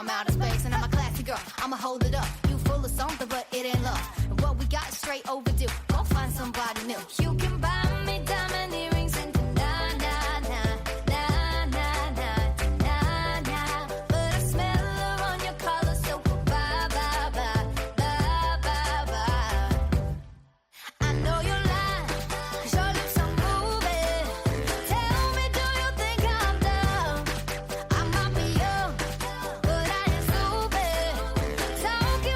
from outer space, and I'm a classy girl. I'ma hold it up. You full of something, but it ain't love. And what we got is straight overdue. Go find somebody new. You can buy me diamond earrings and na na na na na na na na, but I smell her on your collar, so bye bye bye bye bye bye. I know you're lying, 'cause your lips are moving. Tell me, do you think I'm dumb? I might be young, but I ain't stupid. Talking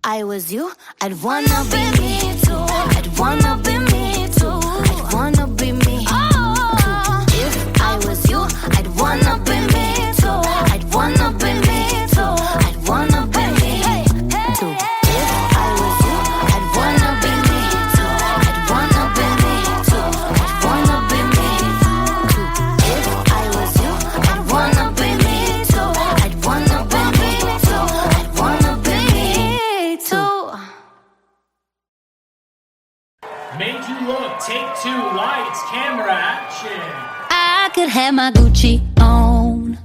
I was you, I'd wanna be me too. I'd wanna be me too. I'd wanna be me too. If I was you, I'd wanna be me too. I'd wanna be me too. I'd wanna be me too. If I was you, I'd wanna be me too. I'd wanna be me too. I'd wanna be me too. If I was you, I'd wanna be me too. I'd wanna be me too. I'd wanna be me too. Made You Look, take 2, lights, camera, action. I could have my Gucci on,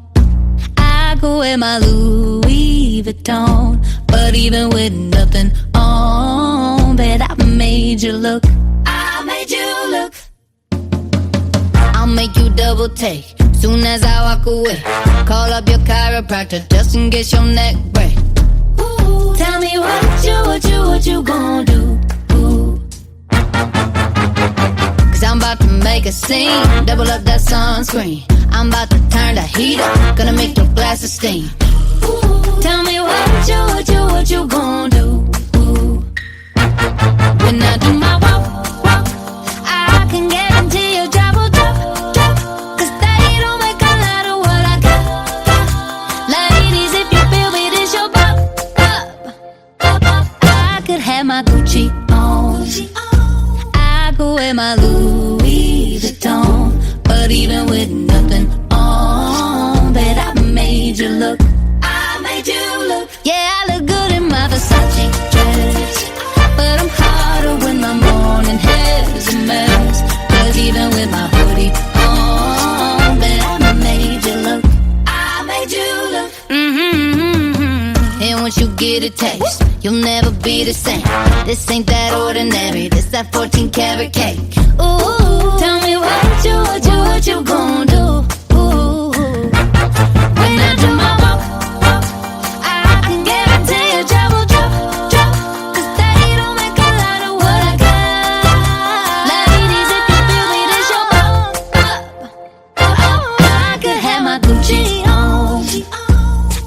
I could wear my Louis Vuitton, but even with nothing on, bet I made you look. I made you look. I'll make you double take soon as I walk away. Call up your chiropractor just in case your neck break. Ooh, tell me what you gonna do? Ooh. Cause I'm about to make a scene, double up that sunscreen. I'm about to turn the heat up, gonna make your glasses steam. Ooh, tell me what you gonna do? Ooh. When I do my walk, I can guarantee your job will drop. Cause they don't make a lot of what I got. Ladies, if you feel me, this your pop. I could have my Gucci on, I could wear my Louis Vuitton, but even with nothing on, bet I made you look. I made you look. Yeah, I look good in my Versace dress, but I'm hotter when my morning hair's a mess. Cause even with my hoodie on, bet I made you look. I made you look. And once you get a taste, you'll never be the same. This ain't that ordinary, this that 14 karat cake. Ooh, tell me what you gonna do? Ooh, when I do my walk, I can guarantee your job will drop. Cause they don't make a lot of what I got. Ladies, if you feel me, this your I could have my Gucci on,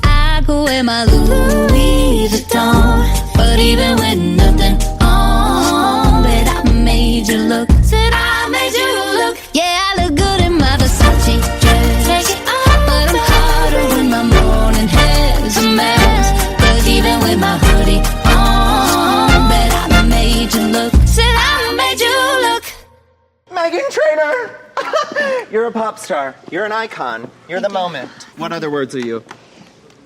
I could wear my Louis Vuitton, but even with nothing on, bet I made you look. Said I made you look. Yeah, I look good in my Versace dress, take it off, but I'm hotter when my morning hair's a mess. Cause even with my hoodie on, bet I made you look. Said I made you look. Meghan Trainor! You're a pop star. You're an icon. You're the moment. What other words are you?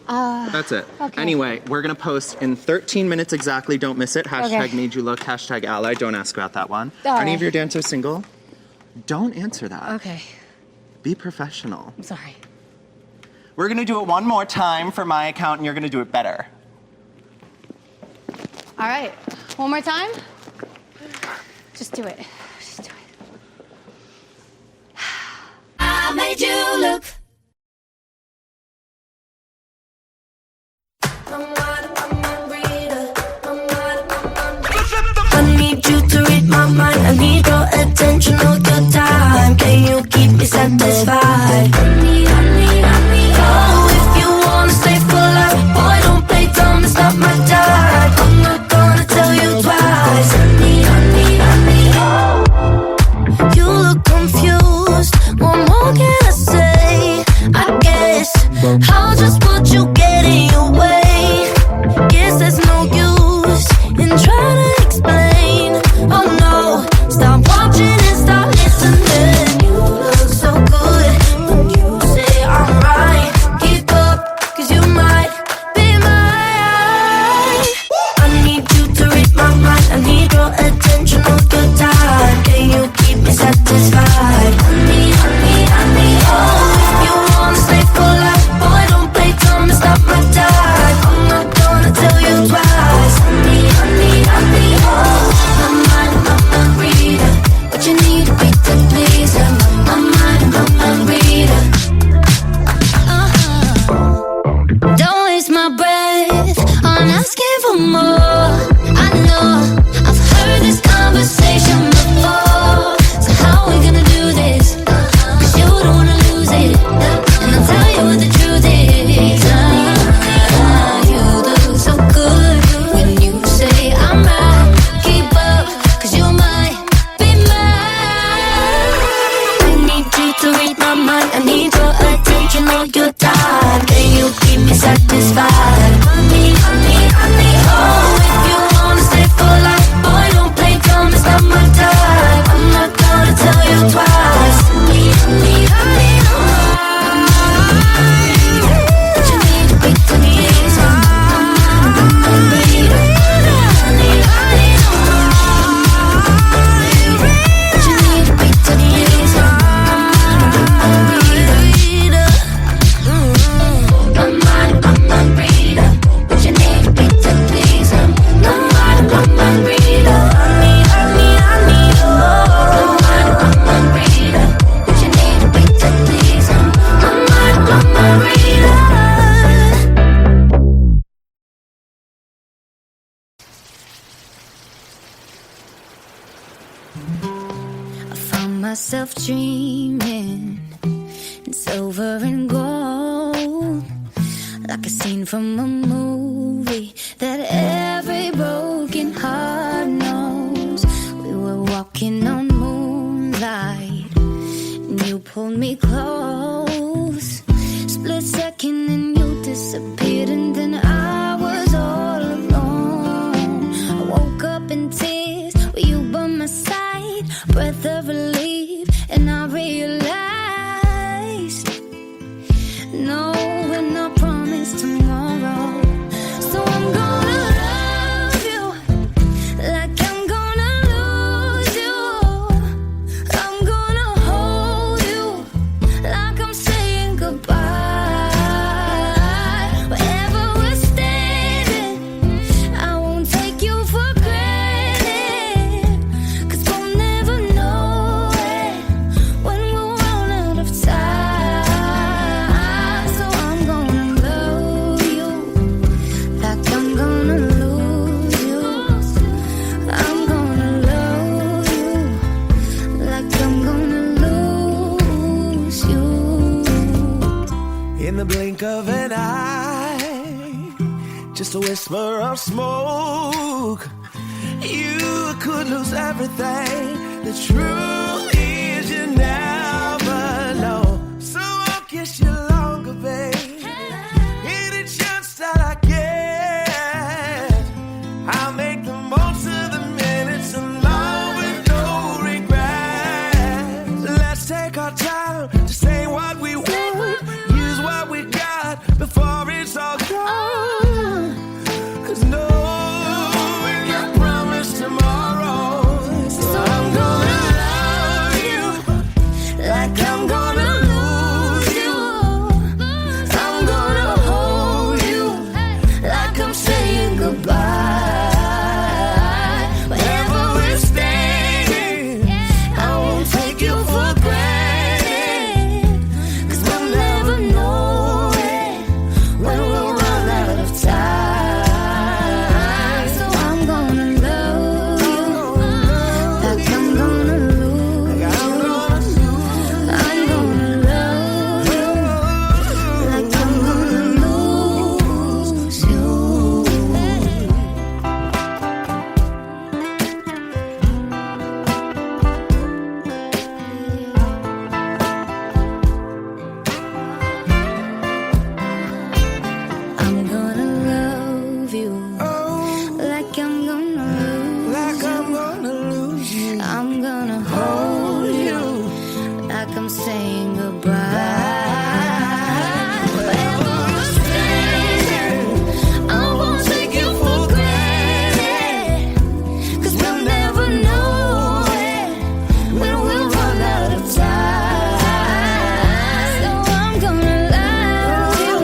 That's it. Okay. Anyway, we're gonna post in 13 minutes exactly. Don't miss it. Hashtag Okay. made you look. Hashtag ally. Don't ask about that one. All Are any right. of your dancers single? Don't answer that. Okay, Be professional. I'm sorry. We're gonna do it one more time for my account, and you're gonna do it better. All right, one more time. Just do it. Just do it. I made you look. I need you to read my mind. I need your attention all your time. Can you keep me satisfied? Oh, if you wanna stay for life, boy, don't play dumb. It's not my time. I'm not gonna tell you twice. You look confused. What more can I say? I guess I'll just put you get in your way. Guess there's no use in trying to explain. Oh no, stop watching and start listening. You look so good when you say I'm right. Keep up, cause you might be mine. I need you to read my mind. I need your attention all the time. Can you keep me satisfied? Honey, oh, if you wanna stay for life, boy, don't play dumb. It's not my time. I'm not gonna tell you twice. Honey, oh, my mind reader. What you need to be to please her. My mind reader. Don't waste my breath on asking for more. I know I've heard this conversation before. So how we gonna do this? Cause you don't wanna lose it. And I'll tell you what the truth is. You look so good when you I found myself dreaming in silver and gold, like a scene from a movie that every broken heart knows. We were walking on moonlight, and you pulled me close. Split second and you disappeared, and then I was all alone. I woke up in tears with you by my side, breath of relief, and I realized no, we're not promised tomorrow. So I'm gonna love you like I'm gonna lose you. I'm gonna hold you like I'm saying goodbye. Wherever we're standing, I won't take you for granted, 'cause we'll never know it when we'll run out of time. So I'm gonna love you like I'm gonna lose you. I'm gonna love you like I'm gonna lose you. In the blink of an eye, just a whisper of smoke, you could lose everything. The truth is you never know. So I'll kiss you longer, babe. Any chance that I get, I'll make the most of the minutes alone with no regrets. Let's take our time to say what we want, use what we got before it's all gone. 'Cause no, we're not promised tomorrow. So I'm gonna love you like I'm gonna lose you. I'm gonna hold you like I'm saying goodbye. Wherever we're standing, I won't take you for granted, 'cause we'll never know it when we'll run out of time. So I'm gonna love you like I'm gonna lose you. I'm gonna love you like I'm gonna lose you. I'm gonna love you like I'm gonna lose you. I'm gonna hold you like I'm saying goodbye. Wherever we're standing, I won't take you for granted, 'cause we'll never know it when we'll run out of time. So I'm gonna love you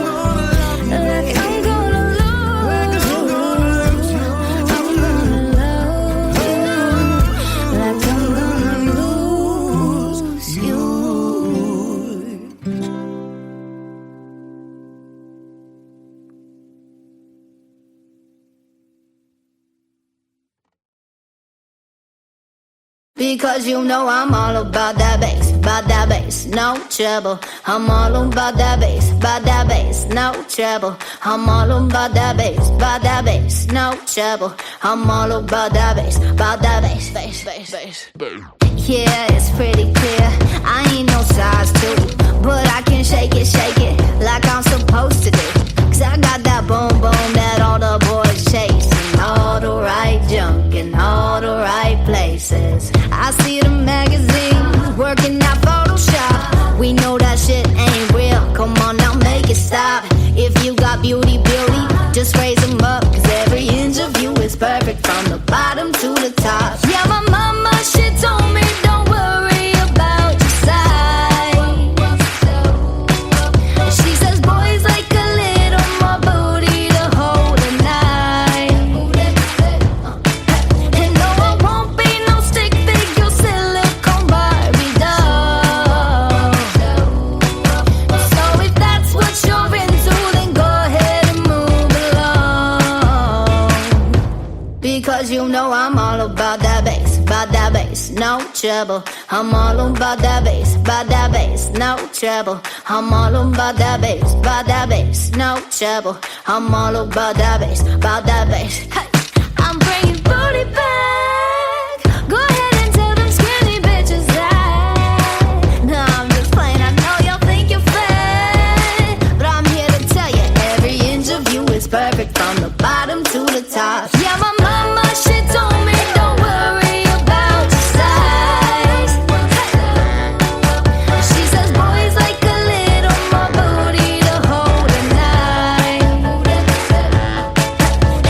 like I'm gonna lose you. I'm gonna love you like I'm gonna lose you. Because you know I'm all about that bass, no trouble. I'm all about that bass, no trouble. I'm all about that bass, no trouble. I'm all about that bass, bass. Yeah, it's pretty clear. I ain't no size 2, but I can shake it like I'm supposed to do. 'Cause I got that boom boom that all the boys chase, and all the right junk in all the right places. I see the magazines working out Photoshop. We know that shit ain't real. Come on now, make it stop. If you got beauty, just raise them up. 'Cause every inch of you is perfect from the bottom to the top. Yeah, my mama, she told me don't worry about your size. She says boys like a little more booty to hold at night. And no, I won't be no stick figure silicone Barbie doll. So if that's what you're into, then go ahead and move along. Because you know I'm all about that bass, that bass, no trouble. I'm all about that bass, no trouble. I'm all about that bass, no trouble. I'm all about that bass. Hey, I'm bringing booty back. Go ahead and tell them skinny bitches that. No, I'm just playing. I know y'all think you're fat, but I'm here to tell you every inch of you is perfect from the bottom to the top. Yeah, my mama, she told me don't worry about your size. She says boys like a little more booty to hold at night.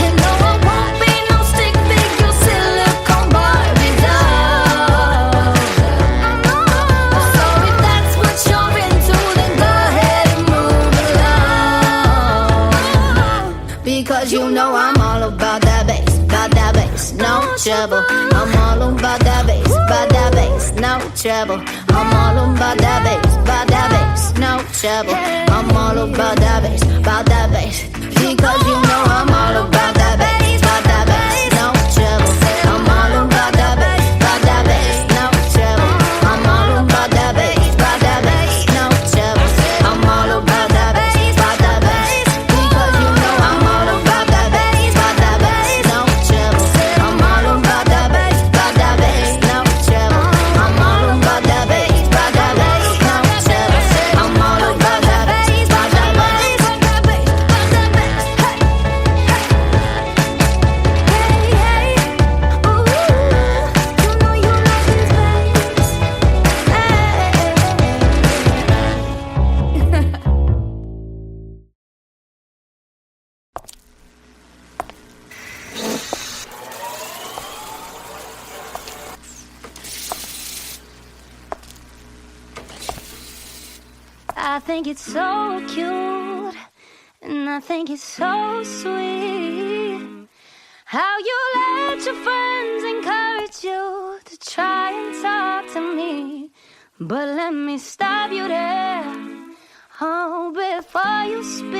And no, I won't be no stick figure silicone Barbie doll. So if that's what you're into, then go ahead and move along. Because you know I'm all about that bass, no trouble. I'm all about that bass, no trouble. I'm all about that bass, no trouble. I'm all about that bass, because you know I'm all about that bass, no trouble. I'm all about that bass, no trouble. I'm all about that bass, no trouble. I'm all about that bass, because you know I'm all about that bass, no trouble. I'm all about that bass, no trouble. I'm all about that bass, no trouble. I'm all about that bass, I think it's so cute, and I think it's so sweet how you let your friends encourage you to try and talk to me. But let me stop you there, oh, before you speak.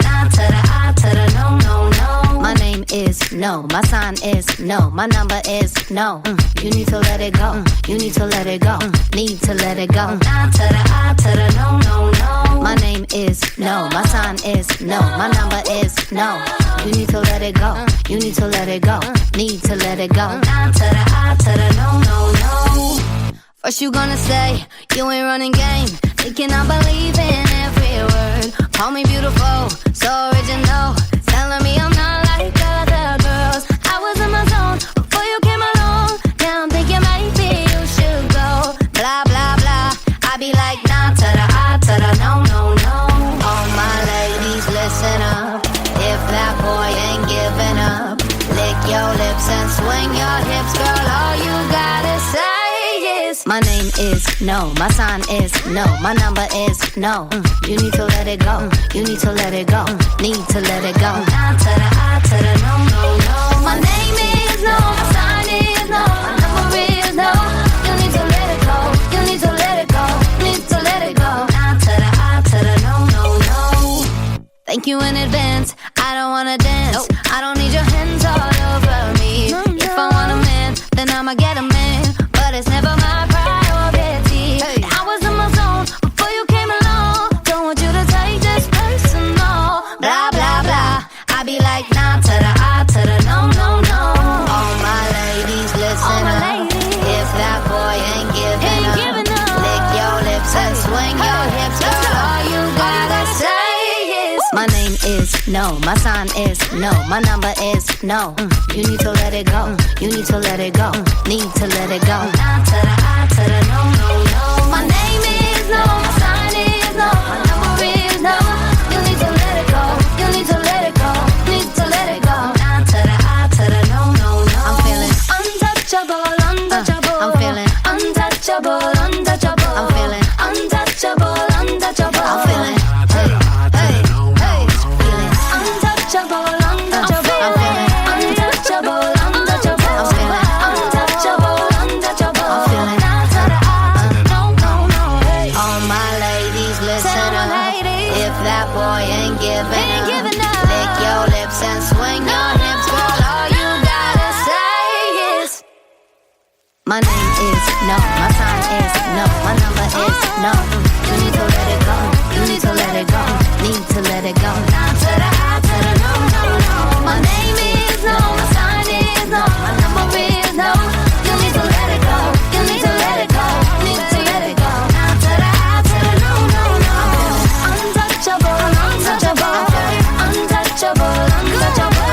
Nah to the I to the no, no, no. My name is no, my sign is no, my number is no. You need to let it go, you need to let it go, need to let it go. Nah to the I to the no, no, no. My name is no, my sign is no, my number is no. You need to let it go, you need to let it go, need to let it go. Nah to the I to the no, no, no. First you gonna say you ain't running game, thinking I believe in every word. Call me beautiful, so original, telling me I'm not like other girls. I was in my zone before you came along. Now I'm thinking maybe you should go. Blah blah blah. I be like nah to the I to the no, no, no. All my ladies, listen up. If that boy ain't giving up, lick your lips and swing your hips, girl. All you gotta say. My name is no, my sign is no, my number is no. You need to let it go, you need to let it go, need to let it go. Nah to the I to the no, no, no. My name is no, my sign is no, my number is no. You need to let it go, you need to let it go, need to let it go. Nah to the I to the no, no, no. Thank you in advance, I don't wanna dance. I don't need your hands all over me. If I want a man, then I'ma get a man. But it's never my priority. I was in my zone before you came along. Don't want you to take this personal. Blah, blah, blah. I be like, nah to the I to the no, no, no. All my ladies, listen up. If that boy ain't giving up, lick your lips and swing your hips. Girl, all you gotta say is my name is no, my sign is no, my number is no. You need to let it go, you need to let it go, need to let it go. Nah to the I to the no, no, no. My name is no, my sign is no, my number is no. You need to let it go, you need to let it go, need to let it go. Nah to the I to the no, no, no. I'm feeling untouchable, untouchable. I'm feeling untouchable, untouchable. I'm feeling untouchable, untouchable. I'm feeling untouchable, untouchable. I'm feeling untouchable, untouchable. I'm feeling untouchable, untouchable. I'm feeling nah to the I, no, no, no. All my no. You need to let it go. You need to let it go. Need to let it go. Now to the I, to the no, no, no. My name is no, my sign is no, my number is no. You need to let it go. You need to let it go. Need to let it go. Now to the I, to the no, no, no. Untouchable, untouchable, untouchable, untouchable,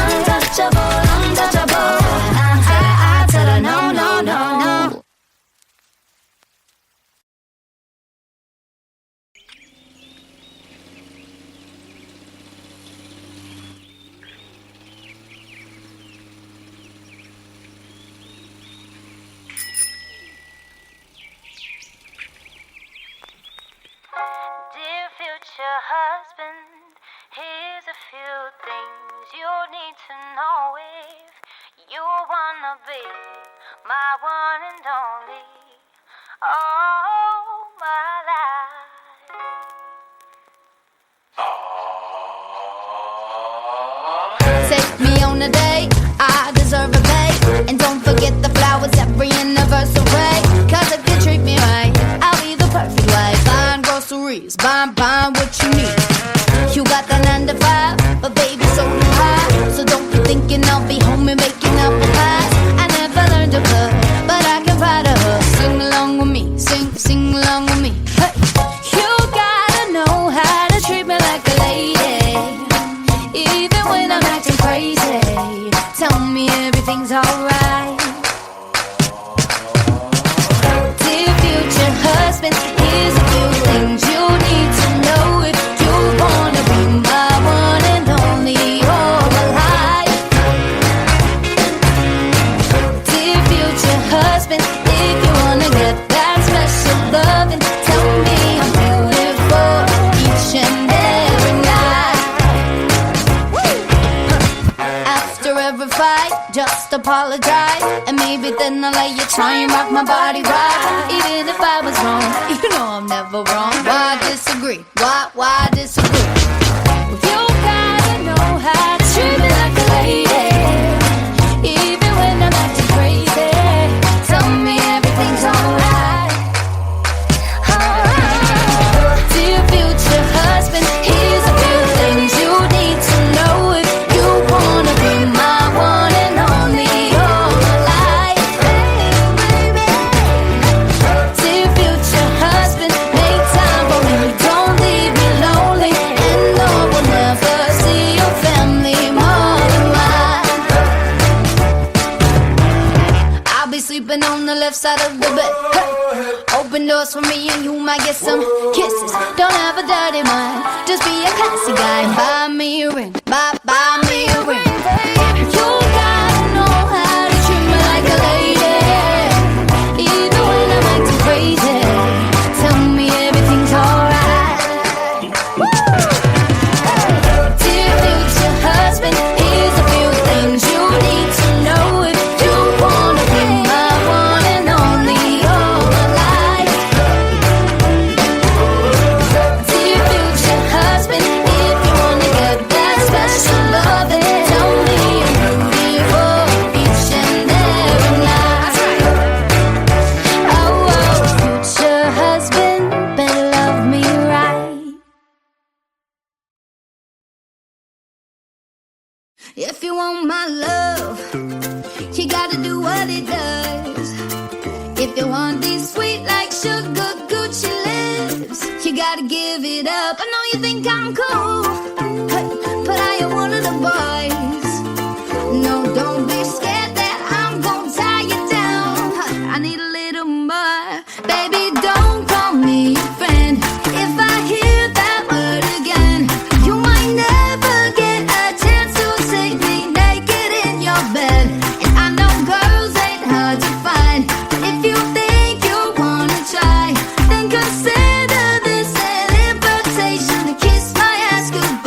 untouchable, untouchable. Now to the I, to the no, no, no, no. Dear future husband, here's a few things you need to know if you wanna be my one and only, all my life. Take me on a date, I deserve a date. And don't forget the flowers every anniversary. Cause if you treat me right, I'll be the perfect wife. Buying groceries, buying what you need. You got the 9 to 5, but baby so do I. So don't be thinking I'll be home and making up a pies. I never learned to cook, but I can find a hook. Sing along with me, sing along with me. Hey. You gotta know how to treat me like a lady, even when I'm acting crazy. Tell me everything's alright. Dear future husband, here's a few things you need to know if you wanna be my one and only all my life. Dear future husband, if you wanna get that special loving, tell me I'm beautiful each and every night. After every fight, just apologize, and maybe then I'll let you try and rock my body right. Even if I was wrong, you know I'm never wrong. Why disagree? Why disagree? You gotta know how to treat me like a lady, even when I'm acting crazy. Tell me everything's alright. Alright. Dear future husband, here's a few things you need to know if you wanna be my one and only all my life. Dear future husband, make time for me, don't leave me lonely, and no one ever see your family more than mine. I'll be sleeping on the left side of the bed. Hey. Open doors for me and you might get some kisses. Don't have a dirty mind, just be a classy guy and buy me a ring, buy me a ring. You gotta know how to treat me like a lady, even when I'm acting crazy. Tell me everything's alright. Dear future husband, here's a few things you need to know if you wanna be my one and only all my life. Dear future husband, if you wanna get that special loving, tell me I'm beautiful each and every night. Oh, future husband, better love me right. If you want my love, you gotta do what it does. If you want these sweet like sugar Gucci lips, you gotta give it up. I know you think I'm cool, hey, but I am one of the boys. No, don't be scared that I'm gonna tie you down. I need a little more. Baby, don't call me your friend. If I hear that word again, you might never get a chance to see me naked in your bed. And I know girls ain't hard to find, but if you think you wanna try, then consider this an invitation to kiss my ass goodbye.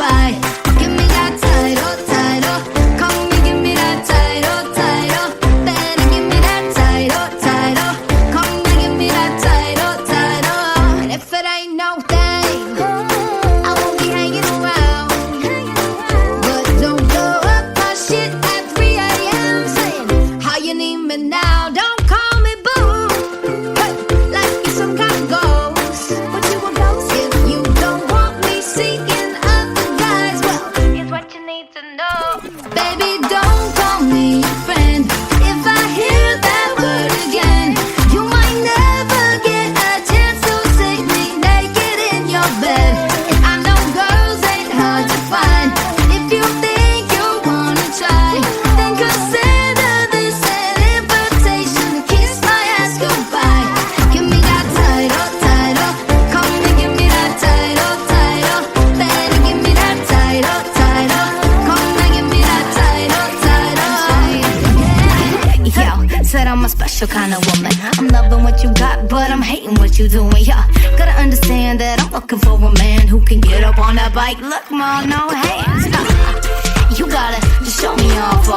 special kind of woman. I'm loving what you got, but I'm hating what you doing. Yeah, gotta understand that I'm looking for a man who can get up on that bike. Look, mom, no hands. You gotta just show me off.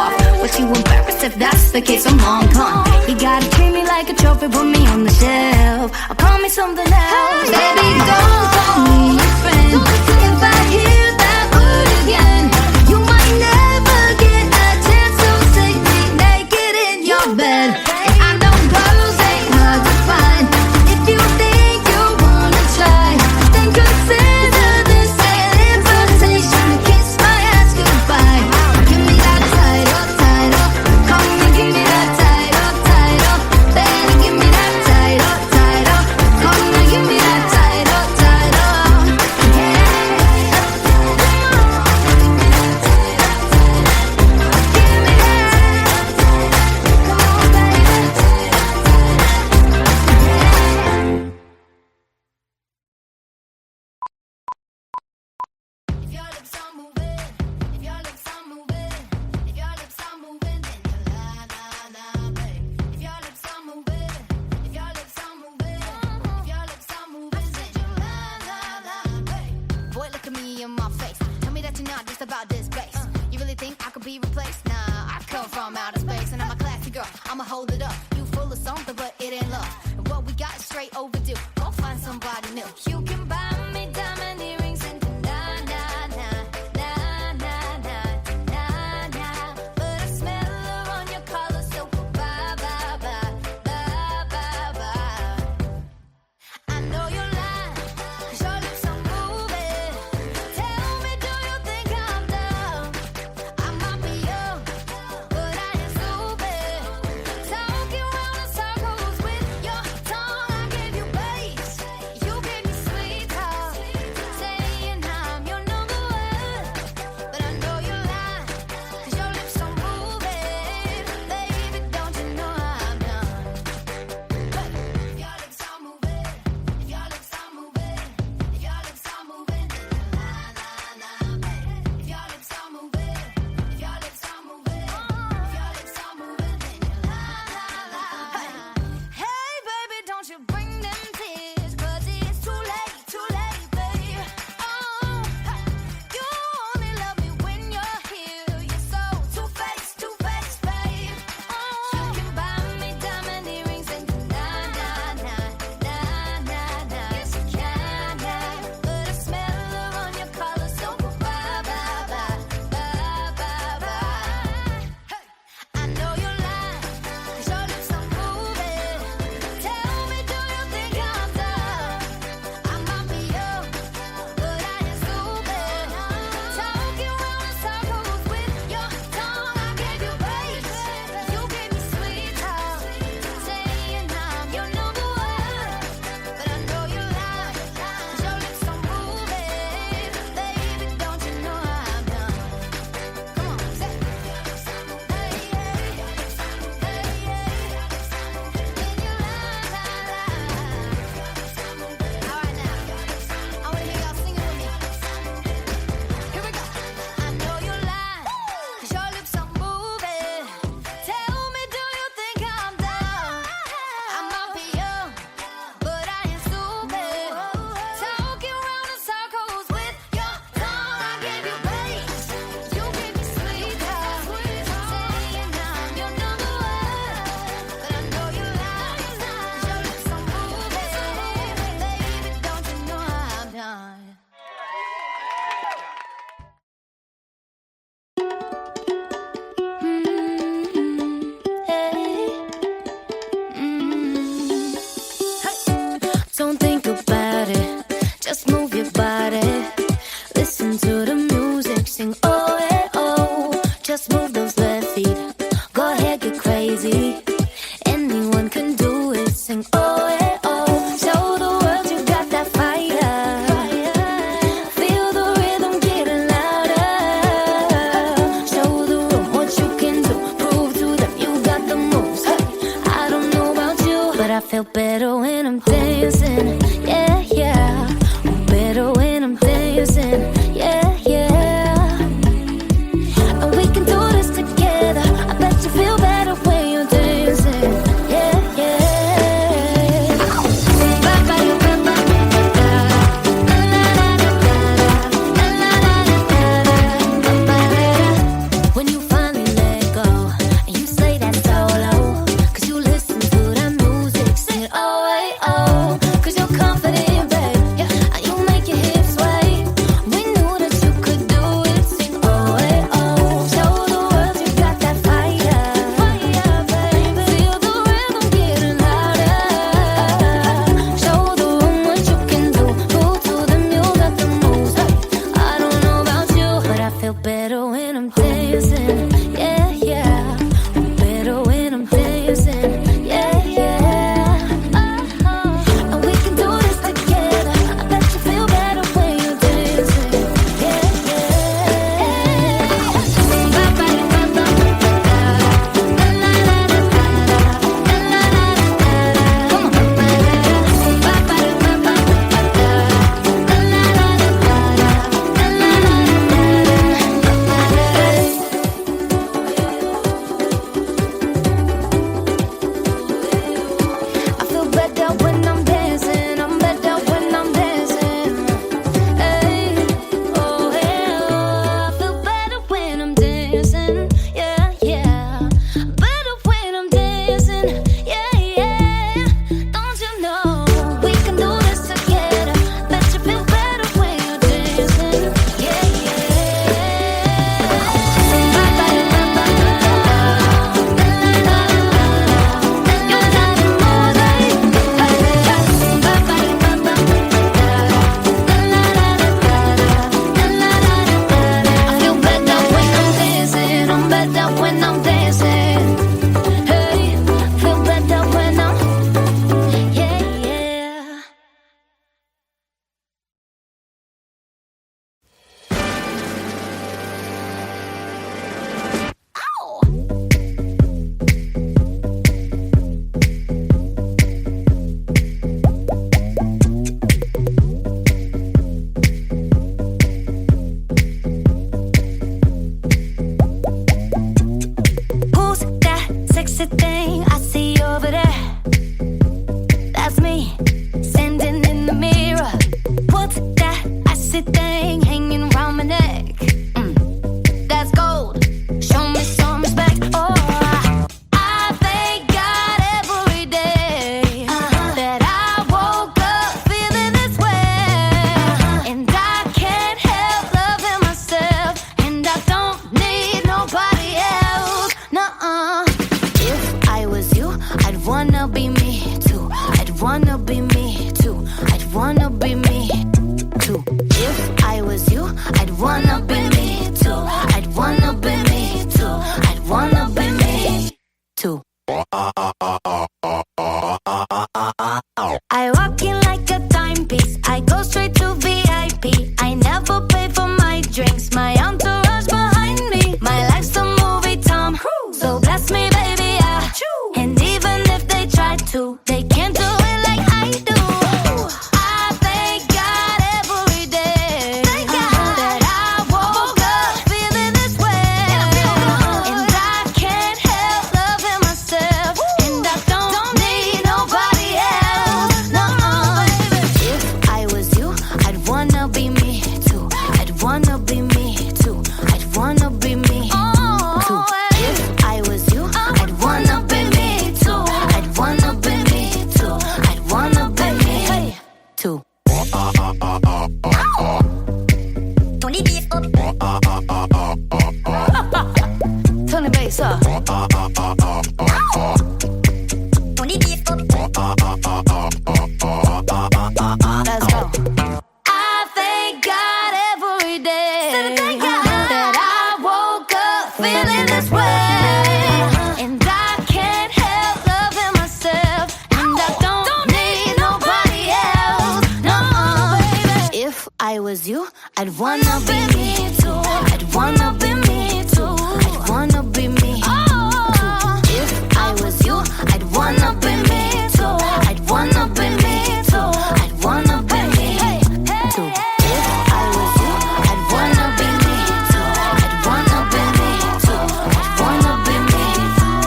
But you embarrassed if that's the case, I'm long gone. You gotta treat me like a trophy, put me on the shelf. Or call me something else. Baby, don't call me your friend. If I hear that word again, you might never get a chance to see me naked in your bed. And I know girls ain't hard to find. If you think you wanna try, then consider this an invitation to kiss my ass goodbye. Give me that title, title. Come and give me that title, title. Baby, give me that title, title. Come and give me that title, title. Yeah. Give me that. Come on, baby. If your lips are moving, if your lips are moving, if your lips are moving, then you la la la, babe. If your lips are moving, if your lips are moving, if your lips are moving, then you la la la, babe. Boy, look at me in my face. Tell me that you're not just about this bass. You really think I could be replaced? Nah, I come from outer space, and I'm a classy girl. I'ma hold it up. You full of something, but it ain't love. And what we got is straight overdue. Go find somebody new. You can buy me diamond earrings and na na na na na na na na. But I smell her on your collar, so bye bye bye bye bye bye. I know you're lying, 'cause your lips are moving. Tell me, do you think I'm dumb? I might be young, but I ain't stupid. Tell when I'm dancing, yeah, yeah. I'm better when I'm dancing, yeah, yeah. And we can do this together. I bet you feel better when you're dancing, yeah, I feel better when I'm dancing. I'm better when I'm dancing. Hey, oh yeah. I feel better when I'm dancing. Yeah, yeah. Better when I'm dancing. Yeah, yeah. Don't you know we can do this together? Bet you feel better when you're dancing. Yeah, I feel better when I'm dancing. I'm better when I'm dancing. Hey, feel better when I'm, yeah, yeah. Who's that sexy thing I see over there? That's me, standing in the mirror. What's that icy thing hanging around my neck? That's gold. Show me some respect. Oh, I thank God every day that I woke up feeling this way, and I can't help loving myself, and I don't need nobody else. Nuh-uh. If I was you, I'd wanna be me too. I'd wanna be me too. I'd wanna be me too. If I was you, I'd wanna be me too. I'd wanna be me too. I'd wanna be me too. I walk in like a timepiece. I go straight to VIP. I never pay for my drinks. My entourage behind me. My life's a movie, Tom. So bless me, baby, yeah. And even if they try to, they can't do it like I do. I thank God every day that I woke up feeling this way, and I can't help loving myself, and I don't need nobody else. No, if I was you, I'd wanna be me too. I'd wanna be me too. I'd wanna be me too. If I was you, I'd wanna be me too. I'd wanna be me too. I'd wanna be me too. Turn the bass up. Turn the bass up. Turn the bass up. Let's go. I thank God every day that I woke up feeling this way, and I can't help loving myself, and I don't need nobody else. No, if I was you, I'd wanna be me too. I'd wanna be me too. I'd wanna be me too. If I was you, I'd wanna be me too. I'd wanna be me too. I'd wanna be me too. If I was you, I'd wanna be me too. I'd wanna be me too. I'd wanna be me too.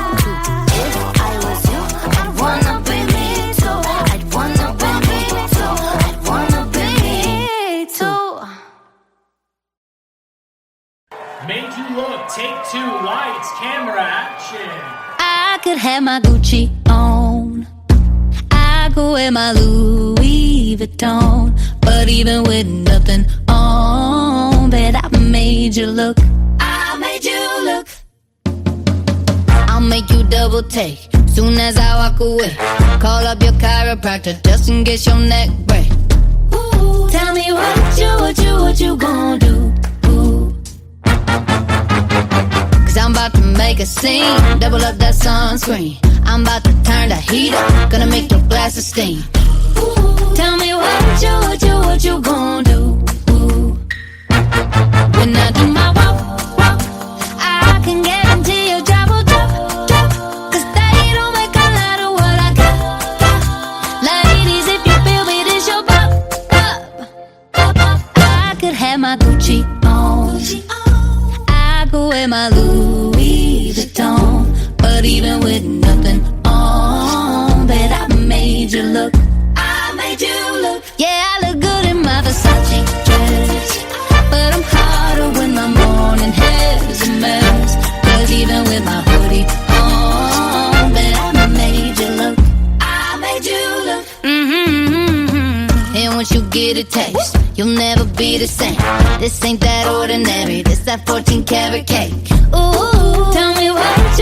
If I was you, I'd wanna be me too. I'd wanna be me too. I'd wanna be me too. Made You Look, take two, lights, camera, action. I could have my Gucci on. I could wear my Louis Vuitton. But even with nothing on, bet I made you look. I made you look. I'll make you double take soon as I walk away. Call up your chiropractor just in case your neck break. Ooh, tell me what you gonna do. Ooh. Cause I'm about to make a scene. Double up that sunscreen. I'm about to turn the heat up. Gonna make your glasses steam. Tell me what you gonna do? When I do my walk, I can guarantee your job will drop. Cause they don't make a lot of what I got. Ladies, if you feel me, this your pop. I could have my Gucci on. I could wear my Louis Vuitton. But even with nothing on, bet I made you look. Yeah, I look good in my Versace dress. But I'm hotter when my morning hair is a mess. Cause even with my hoodie on, bet I made you look. And once you get a taste, you'll never be the same. This ain't that ordinary, this that 14 karat cake. Ooh, tell me what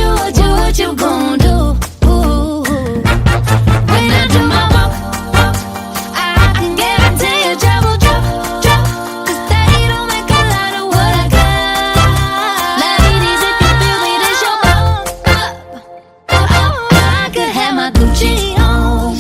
you gonna do? Ooh, when I do my walk, I can guarantee your job will drop. Cause they don't make a lot of what I got. Ladies, if you feel me, this your I could have my Gucci on.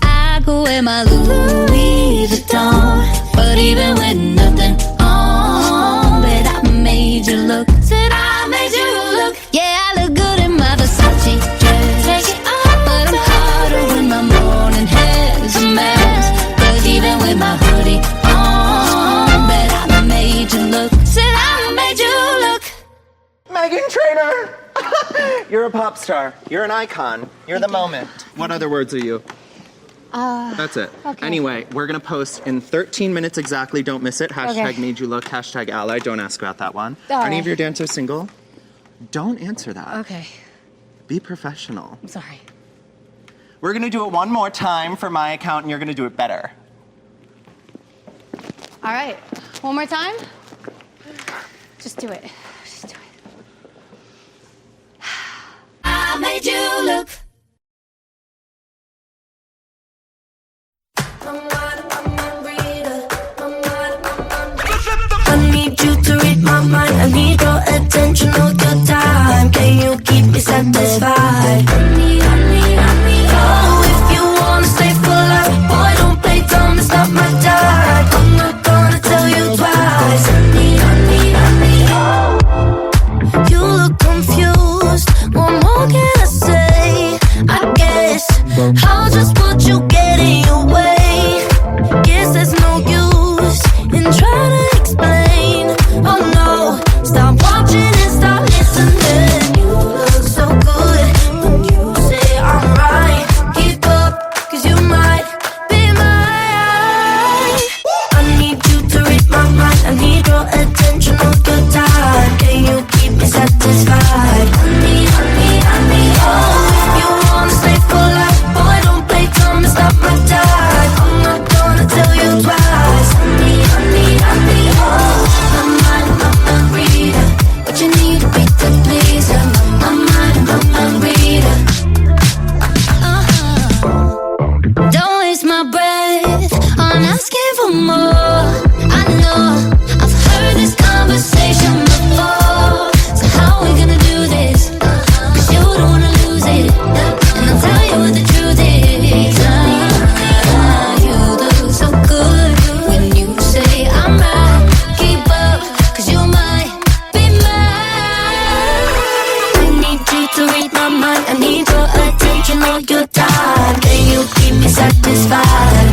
I could wear my Louis Vuitton. But even with nothing on, bet I made you look. Said I made you look. Yeah, I look good in my Versace dress. Take it off, but I'm hotter when my morning hair is a mess. Cause even with my hoodie on, bet I made you look. Said I made you look. Meghan Trainor! You're a pop star. You're an icon. You're the moment. What other words are you? That's it. Okay. Anyway, we're gonna post in 13 minutes exactly. Don't miss it. Hashtag Okay. made you look. Hashtag ally. Don't ask about that one. All Are any right. of your dancers single? Don't answer that. Okay, Be professional. I'm sorry. We're gonna do it one more time for my account, and you're gonna do it better. All right, one more time. Just do it. Just do it. I made you look. I need you to read my mind. I need your attention all your time. Can you keep me satisfied? Oh, if you wanna stay for life, boy, don't play dumb. It's not my time. I'm not gonna tell you twice. You look confused. What more can I say? I guess I'll just put you get in your way. Guess there's no use in trying to explain. Oh no, stop watching and start listening. You look so good when you say I'm right. Keep up, cause you might be mine. I need you to read my mind. I need your attention all the time. Can you keep me satisfied? Oh, if you wanna stay for life, boy, don't play dumb. It's not my time. I'm not gonna tell you twice. My mind reader. What you need to be to please her. My mind reader. Don't waste my breath on asking for more. I know I've heard this conversation before. So how we gonna do this? Cause you don't wanna lose it. And I'll tell you what the truth is. You look so good when you say I'm right. Keep up, cause you might be mine. I need you to read my mind. I need your attention all your time. Can you keep me satisfied?